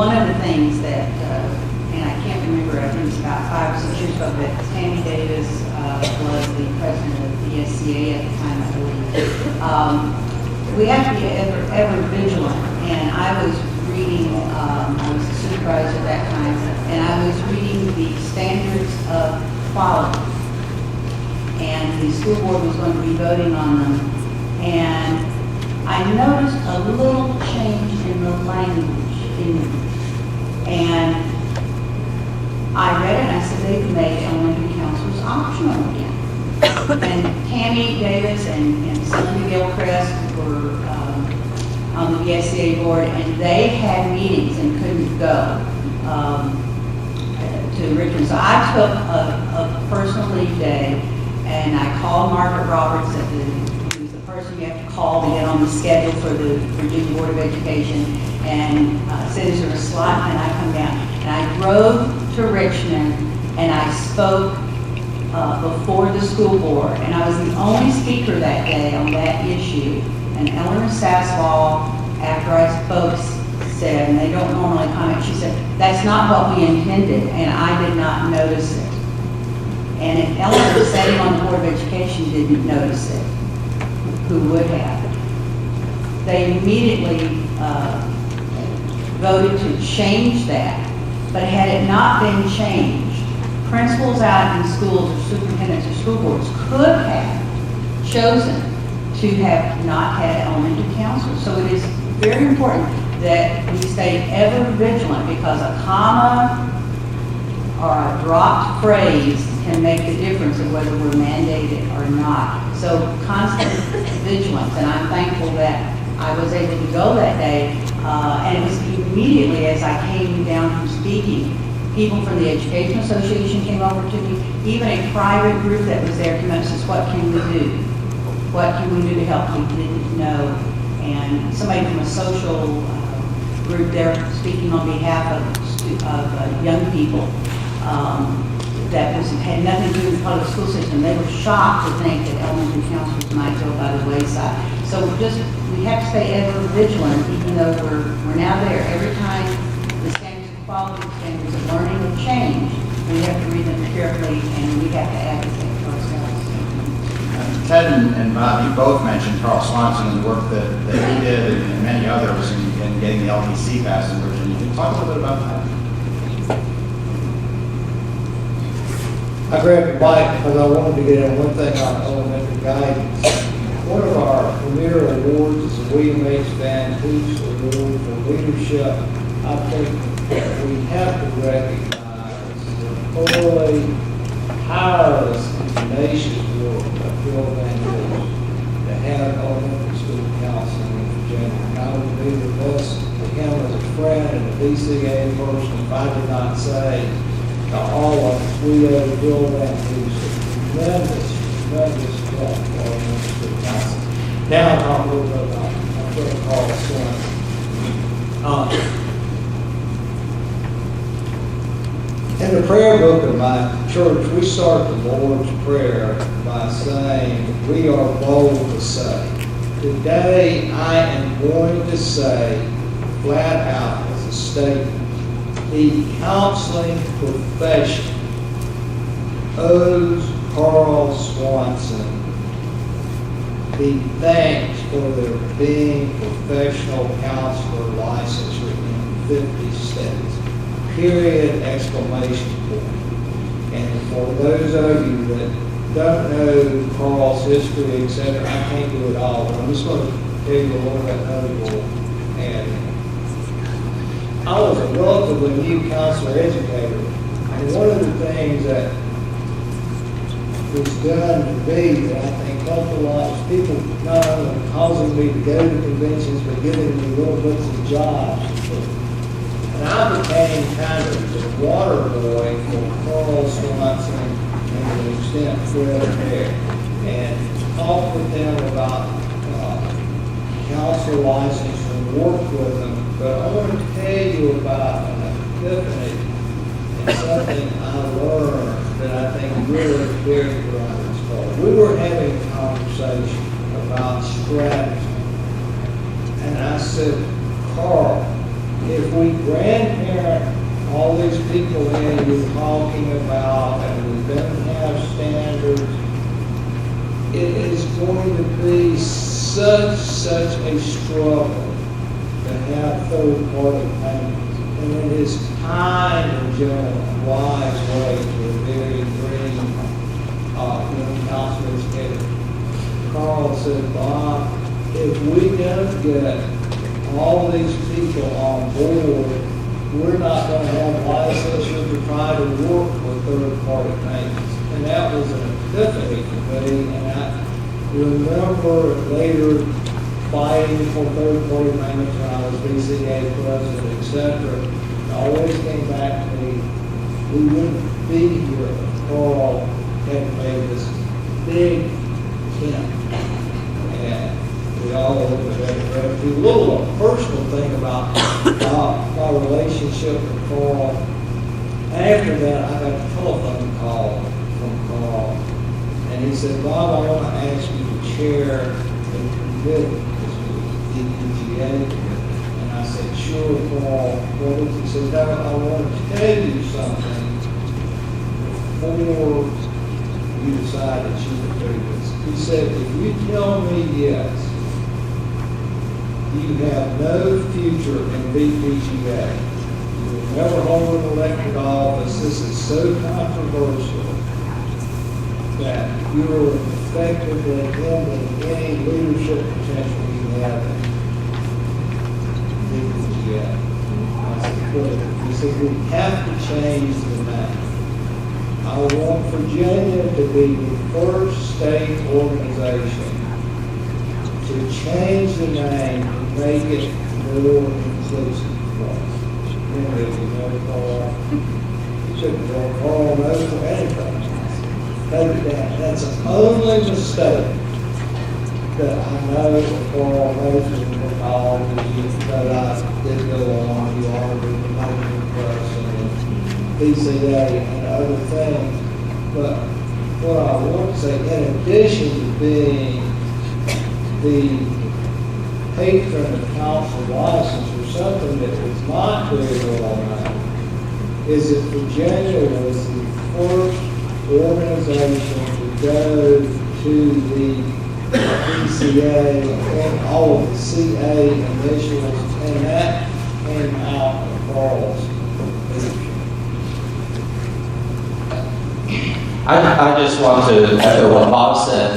one of the things that, and I can't remember, I think it's about 5 or 6 years ago, that Tammy Davis was the president of the VCA at the time, I believe. We have to be ever vigilant, and I was reading, I was a supervisor at that time, and I was reading the standards of quality, and the school board was going to be voting on them, and I noticed a little change in the language in them. And I read it and I said they've made elementary counselors optional again. And Tammy Davis and Celinda Gilchrist were on the VCA board, and they had meetings and couldn't go to Richmond. So I took a personal leave day, and I called Margaret Roberts at who's the person you have to call to get on the schedule for the Virginia Board of Education, and said, is there a slot? And I come down. And I drove to Richmond, and I spoke before the school board, and I was the only speaker that day on that issue. And Eleanor Saswall, after I spoke, said, and they don't normally comment, she said, that's not what we intended, and I did not notice it. And if Eleanor sitting on the Board of Education didn't notice it, who would have? They immediately voted to change that, but had it not been changed, principals out in schools or superintendents or school boards could have chosen to have not had elementary counselors. So it is very important that we stay ever vigilant, because a comma or a dropped phrase can make the difference of whether we're mandated or not. So constant vigilance, and I'm thankful that I was able to go that day, and it was immediately as I came down from speaking, people from the Education Association came over to me, even a private group that was there came up and says, what can we do? What can we do to help? We didn't know. And somebody from a social group there speaking on behalf of young people that had nothing to do with the public school system. They were shocked to think that elementary counselors might go by the wayside. So we have to stay ever vigilant, even though we're now there. Every time the standards of quality, standards of learning have changed, we have to read them carefully, and we have to advocate for ourselves. Ted and Bob, you both mentioned Carl Swanson and the work that he did, and many others in getting the LTC passed in Virginia. Can you talk a little bit about that? I grabbed the mic because I wanted to get in one thing on elementary guidance. One of our premier awards is the William H. Van Hoos Award for Leadership. I think that we have to recognize the early, tireless, and tenacious work of Bill Van Hoos to have elementary school counseling in Virginia. And I would be remiss to him as a friend and a VCA person if I did not say to all of us, we owe Bill Van Hoos a tremendous help for elementary school counseling. Now I'll talk a little bit about my friend Carl Swanson. In the prayer book of my church, we start the Lord's Prayer by saying, we are bold to say. Today I am going to say, flat out as a statement, the counseling profession owes Carl Swanson the thanks for their being professional counselor licensure in 50 states. Period, exclamation point. And for those of you that don't know Carl's history, etc., I can't do it all, but I'm just going to tell you a little bit notable. And I was a relatively new counselor educator, and one of the things that was done to me that I think helped a lot was people not only causing me to go to conventions, but giving me little bits of jobs. And I became kind of the water boy for Carl Swanson and to an extent Fred there, and talked with them about counselor license and worked with them. But I want to tell you about an epiphany and something I learned that I think really characterizes Carl. We were having a conversation about strategy, and I said, Carl, if we grandparent all these people in you're talking about, and we don't have standards, it is going to be such a struggle to have third-party payments. And it is kind and gentle and wise way to a very green, young councilman educator. Carl said, Bob, if we don't get all these people on board, we're not going to have licensure to try to work with third-party payments. And that was an epiphany for me, and I remember later fighting for third-party payments when I was VCA president, etc. It always came back to me, we wouldn't be here if Carl hadn't made this big attempt. And we all look at that. A little personal thing about my relationship with Carl. After that, I got a telephone call from Carl, and he said, Bob, I want to ask you to chair the committee, which was DPGA. And I said, sure, Carl. Well, he said, no, I want to tell you something before you decide that you can do this. He said, if you tell me yes, you have no future in BPGA. You will never hold an elected office. This is so controversial that you're effectively ending any leadership potential you have in BPGA. I said, good. He said, we have to change the name. I want Virginia to be the first state organization to change the name and make it more inclusive for us. Remember, you know, Carl, you shouldn't go Carl knows for anything. Take it down. That's the only mistake that I know that Carl knows in technology that I did go on. You are with the Michael Press and VCA and other things. But what I want to say, in addition to being the patron of council license, or something that was not very well known, is that Virginia was the first organization to go to the VCA and all of the CA initials, and that came out of Carl's leadership. I just want to echo what Bob said.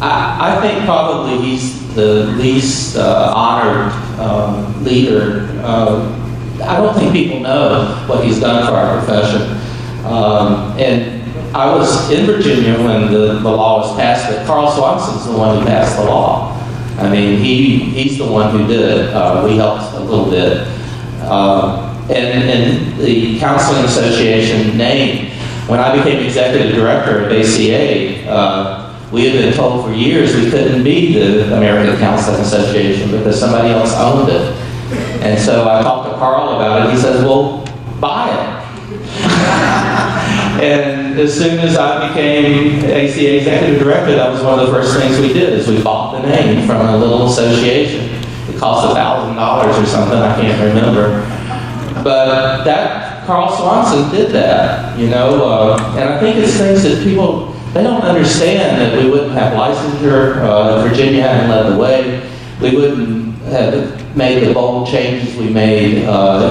I think probably he's the least honored leader. I don't think people know what he's done for our profession. And I was in Virginia when the law was passed, but Carl Swanson's the one who passed the law. I mean, he's the one who did it. We helped a little bit. And the Counseling Association name, when I became executive director of VCA, we had been told for years we couldn't be the American Counseling Association because somebody else owned it. And so I talked to Carl about it. He says, well, buy it. And as soon as I became ACA executive director, that was one of the first things we did, is we bought the name from a little association. It cost $1,000 or something, I can't remember. But that, Carl Swanson did that, you know, and I think it's things that people, they don't understand, that we wouldn't have licensure, Virginia hadn't led the way, we wouldn't have made the bold changes we made.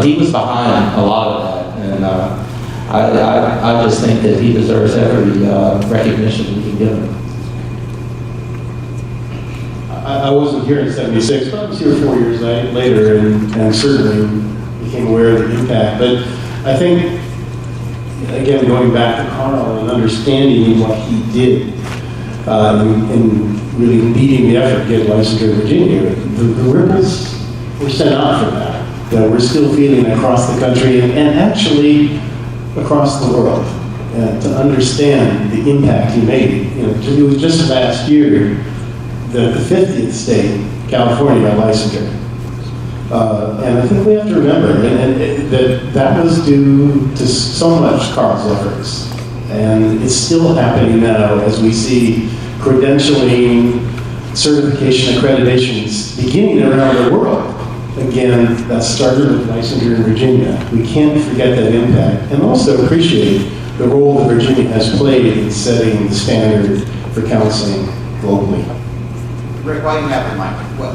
He was behind a lot of that, and I just think that he deserves every recognition we can give him. I wasn't here in '76, but I was here 4 years later, and certainly became aware of the impact. But I think, again, going back to Carl and understanding what he did in really leading the effort to get licensure in Virginia, the ripples were sent out from that. That we're still feeling across the country and actually across the world. To understand the impact he made. You know, it was just last year that the 50th state, California, got licensure. And I think we have to remember that was due to so much Carl's efforts. And it's still happening now as we see credentialing, certification, accreditations beginning around the world. again, that started with licensure in Virginia. We can't forget that impact, and also appreciate the role that Virginia has played in setting the standard for counseling globally. Rick, while you have the mic, well,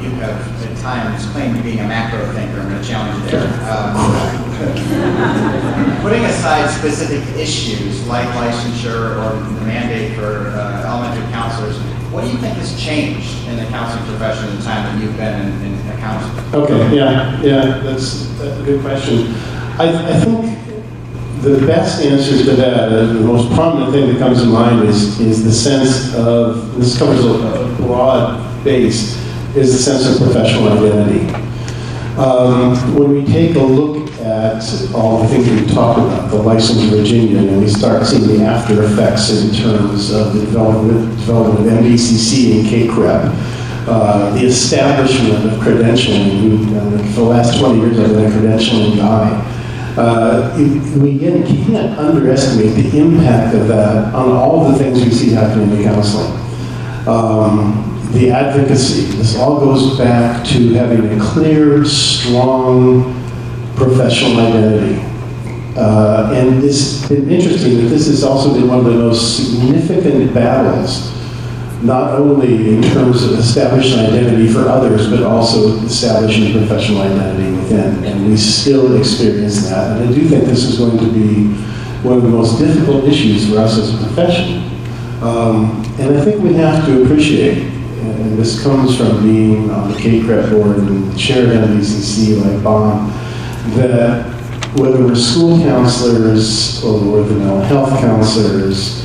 you have at times claimed to being a macro thinker. I'm going to challenge you there. Putting aside specific issues like licensure or the mandate for elementary counselors, what do you think has changed in the counseling profession in the time that you've been in a counselor? Okay, yeah, that's a good question. I think the best answer to that, the most prominent thing that comes to mind is the sense of, this covers a broad base, is the sense of professional identity. When we take a look at all the things we've talked about, the license in Virginia, and we start seeing the after effects in terms of the development of MDCC and KCREP, the establishment of credentialing. For the last 20 years, I've been a credentialing guy. We can't underestimate the impact of that on all the things we see happening in counseling. The advocacy, this all goes back to having a clear, strong professional identity. And it's been interesting that this has also been one of the most significant battles, not only in terms of establishing identity for others, but also establishing professional identity within. And we still experience that. And I do think this is going to be one of the most difficult issues for us as a profession. And I think we have to appreciate, and this comes from being on the KCREP board and chair of MDCC like Bob, that whether we're school counselors or we're the mental health counselors,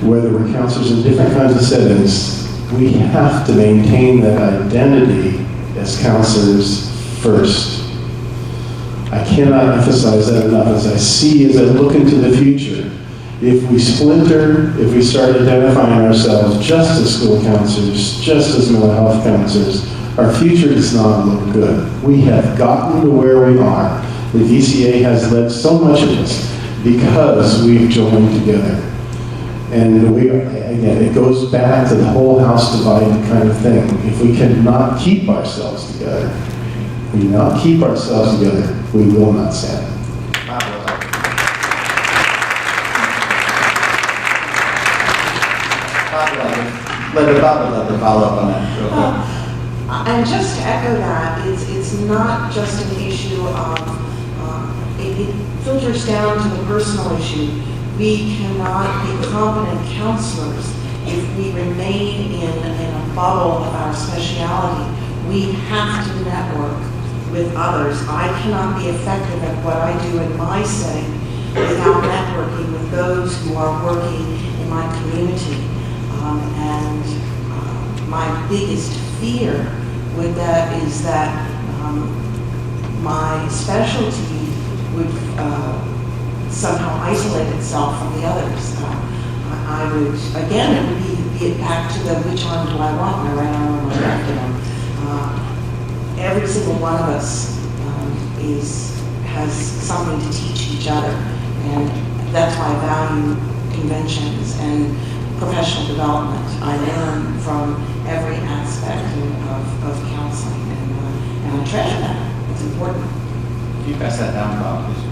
whether we're counselors in different kinds of settings, we have to maintain that identity as counselors first. I cannot emphasize that enough. As I look into the future, if we splinter, if we start identifying ourselves just as school counselors, just as mental health counselors, our future does not look good. We have gotten to where we are. The VCA has led so much of this because we've joined together. And again, it goes back to the whole house divided kind of thing. If we cannot keep ourselves together, we will not stand. Bob would love to follow up on that real quick. And just to echo that, it's not just an issue of, it filters down to the personal issue. We cannot be competent counselors if we remain in a bubble of our speciality. We have to network with others. I cannot be effective at what I do in my setting without networking with those who are working in my community. My biggest fear with that is that my specialty would somehow isolate itself from the others. I would, again, it would be back to the which arm do I want, my right arm or my left arm. Every single one of us has something to teach each other, and that's why I value conventions and professional development. I learn from every aspect of counseling, and I treasure that. It's important. Can you pass that down, Bob, please?